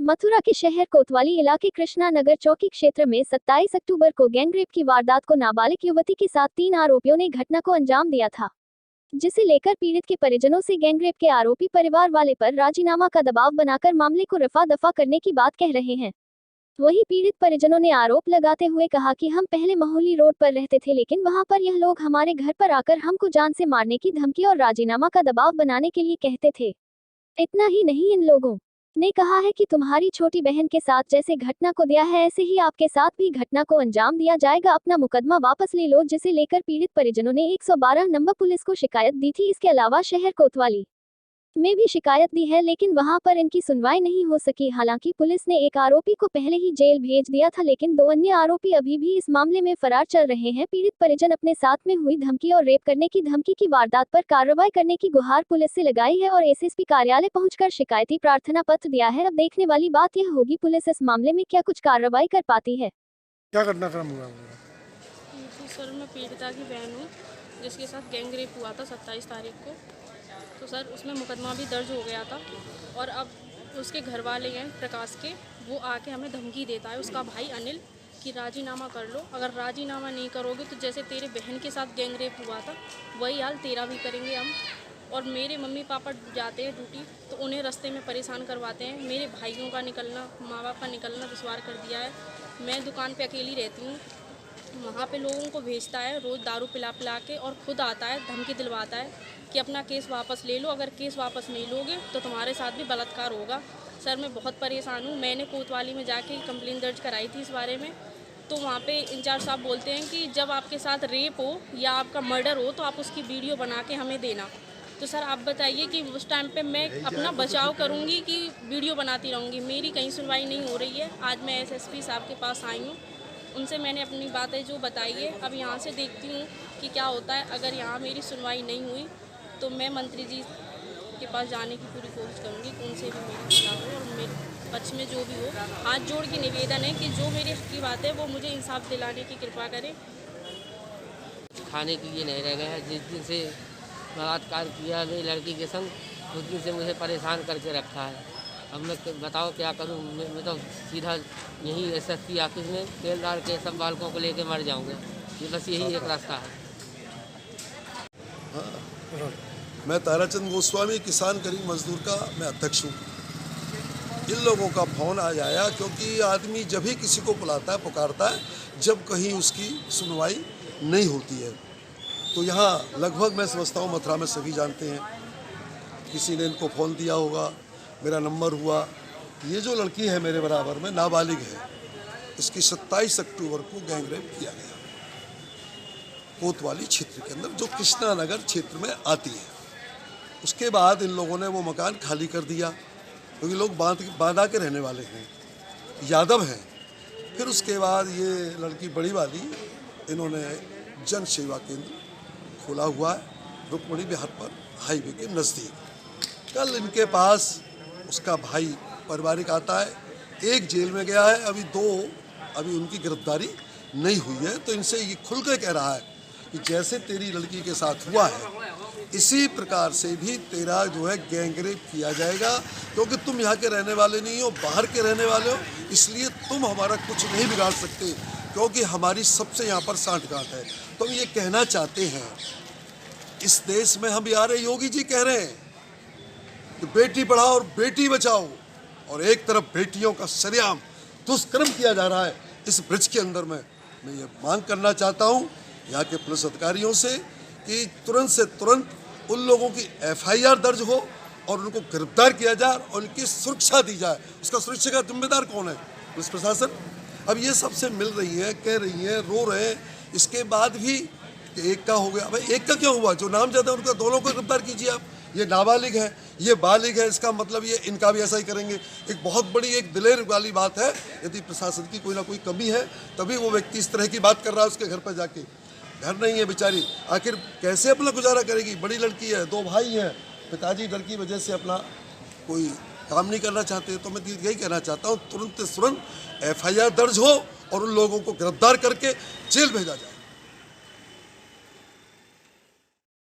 मथुरा के शहर कोतवाली इलाके कृष्णा नगर चौकी क्षेत्र में 27 अक्टूबर को गैंगरेप की वारदात को नाबालिग युवती के साथ 3 आरोपियों ने घटना को अंजाम दिया था, जिसे लेकर पीड़ित के परिजनों से गैंगरेप के आरोपी परिवार वाले पर राजीनामा का दबाव बनाकर मामले को रफा दफा करने की बात कह रहे हैं। वहीं पीड़ित परिजनों ने आरोप लगाते हुए कहा कि हम पहले मोहल्ली रोड पर रहते थे, लेकिन वहां पर यह लोग हमारे घर पर आकर हमको जान से मारने की धमकी और राजीनामा का दबाव बनाने के लिए कहते थे। इतना ही नहीं, इन लोगों ने कहा है कि तुम्हारी छोटी बहन के साथ जैसे घटना को दिया है ऐसे ही आपके साथ भी घटना को अंजाम दिया जाएगा, अपना मुकदमा वापस ले लो, जिसे लेकर पीड़ित परिजनों ने 112 नंबर पुलिस को शिकायत दी थी। इसके अलावा शहर कोतवाली में भी शिकायत दी है, लेकिन वहां पर इनकी सुनवाई नहीं हो सकी। हालांकि पुलिस ने एक आरोपी को पहले ही जेल भेज दिया था, लेकिन 2 अन्य आरोपी अभी भी इस मामले में फरार चल रहे हैं। पीड़ित परिजन अपने साथ में हुई धमकी और रेप करने की धमकी की वारदात पर कार्रवाई करने की गुहार पुलिस से लगाई है और एसएसपी कार्यालय पहुंचकर शिकायती प्रार्थना पत्र दिया है। अब देखने वाली बात यह होगी पुलिस इस मामले में क्या कुछ कार्रवाई कर पाती है। क्या घटनाक्रम हुआ? सर, मैं पीड़िता की बहन हूँ जिसके साथ गैंगरेप हुआ था 27 तारीख को। तो सर उसमें मुकदमा भी दर्ज हो गया था और अब उसके घर वाले हैं प्रकाश के, वो आके हमें धमकी देता है, उसका भाई अनिल, कि राजीनामा कर लो, अगर राजीनामा नहीं करोगे तो जैसे तेरे बहन के साथ गैंगरेप हुआ था वही हाल तेरा भी करेंगे हम। और मेरे मम्मी पापा जाते हैं ड्यूटी तो उन्हें रास्ते में परेशान करवाते हैं। मेरे भाइयों का निकलना, माँ बाप का निकलना दुश्वार कर दिया है। मैं दुकान पे अकेली रहती हूँ, वहाँ पे लोगों को भेजता है रोज़ दारू पिला पिला के, और खुद आता है धमकी दिलवाता है कि अपना केस वापस ले लो, अगर केस वापस नहीं लोगे तो तुम्हारे साथ भी बलात्कार होगा। सर मैं बहुत परेशान हूँ। मैंने कोतवाली में जाके कंप्लेंट दर्ज कराई थी इस बारे में, तो वहाँ पे इंचार्ज साहब बोलते हैं कि जब आपके साथ रेप हो या आपका मर्डर हो तो आप उसकी वीडियो बना के हमें देना। तो सर आप बताइए कि उस टाइम पे मैं अपना बचाव करूँगी कि वीडियो बनाती रहूँगी? मेरी कहीं सुनवाई नहीं हो रही है। आज मैं एसएसपी साहब के पास आई हूँ, उनसे मैंने अपनी बातें जो बताई है, अब यहाँ से देखती हूँ कि क्या होता है। अगर यहाँ मेरी सुनवाई नहीं हुई तो मैं मंत्री जी के पास जाने की पूरी कोशिश करूँगी कि उनसे भी मेरी सुना हो और मेरे पक्ष में जो भी हो। हाथ जोड़ के निवेदन है कि जो मेरी हक की बात है वो मुझे इंसाफ दिलाने की कृपा करें। खाने के लिए नहीं रह गए हैं। जिस दिन से बलात्कार किया मेरी लड़की के संग, उस दिन से मुझे परेशान करके रखा है। अब मैं बताओ क्या करूं? मैं तो सीधा यही एसएसपी ऑफिस में तेल डाल के सब बालकों को लेके मर जाऊंगा। ये बस यही एक रास्ता है। मैं ताराचंद गोस्वामी, किसान गरीब मजदूर का मैं अध्यक्ष हूँ। इन लोगों का फोन आज आया क्योंकि आदमी जब ही किसी को बुलाता है, पुकारता है, जब कहीं उसकी सुनवाई नहीं होती है। तो यहाँ लगभग मैं समझता हूँ मथुरा में सभी जानते हैं, किसी ने इनको फ़ोन दिया होगा, मेरा नंबर हुआ। ये जो लड़की है मेरे बराबर में, नाबालिग है, इसकी 27 अक्टूबर को गैंगरेप किया गया कोतवाली क्षेत्र के अंदर, जो कृष्णा नगर क्षेत्र में आती है। उसके बाद इन लोगों ने वो मकान खाली कर दिया क्योंकि लोग बांधा के रहने वाले हैं, यादव हैं। फिर उसके बाद ये लड़की बड़ी वाली, इन्होंने जन सेवा केंद्र खोला हुआ है रुक्मणी बिहार पर हाईवे के नज़दीक। कल इनके पास उसका भाई पारिवारिक आता है, एक जेल में गया है, अभी उनकी गिरफ्तारी नहीं हुई है। तो इनसे ये खुल के कह रहा है कि जैसे तेरी लड़की के साथ हुआ है इसी प्रकार से भी तेरा जो है गैंगरेप किया जाएगा, क्योंकि तुम यहाँ के रहने वाले नहीं हो, बाहर के रहने वाले हो, इसलिए तुम हमारा कुछ नहीं बिगाड़ सकते, क्योंकि हमारी सबसे यहाँ पर सांठगांठ है। तो हम ये कहना चाहते हैं, इस देश में हम यार योगी जी कह रहे हैं कि बेटी पढ़ाओ और बेटी बचाओ, और एक तरफ बेटियों का सरेआम दुष्कर्म किया जा रहा है इस ब्रिज के अंदर में। मैं ये मांग करना चाहता हूँ यहाँ के पुलिस अधिकारियों से कि तुरंत से तुरंत उन लोगों की एफआईआर दर्ज हो और उनको गिरफ्तार किया जाए और उनकी सुरक्षा दी जाए। उसका सुरक्षा का जिम्मेदार कौन है? पुलिस प्रशासन। अब ये सबसे मिल रही है, कह रही हैं, रो रहे हैं, इसके बाद भी एक का हो गया। भाई एक का क्यों हुआ? जो नाम ज्यादा उनका दोनों को गिरफ्तार कीजिए आप। ये नाबालिग है, ये बालिग है, इसका मतलब ये इनका भी ऐसा ही करेंगे। एक बहुत बड़ी एक दिलेर वाली बात है, यदि प्रशासन की कोई ना कोई कमी है तभी वो व्यक्ति इस तरह की बात कर रहा है। उसके घर पर जाके, घर नहीं है बेचारी, आखिर कैसे अपना गुजारा करेगी? बड़ी लड़की है, 2 भाई हैं, पिताजी डर की वजह से अपना कोई काम नहीं करना चाहते। तो मैं यही कहना चाहता हूँ तुरंत से तुरंत एफआईआर दर्ज हो और उन लोगों को गिरफ्तार करके जेल भेजा जाए।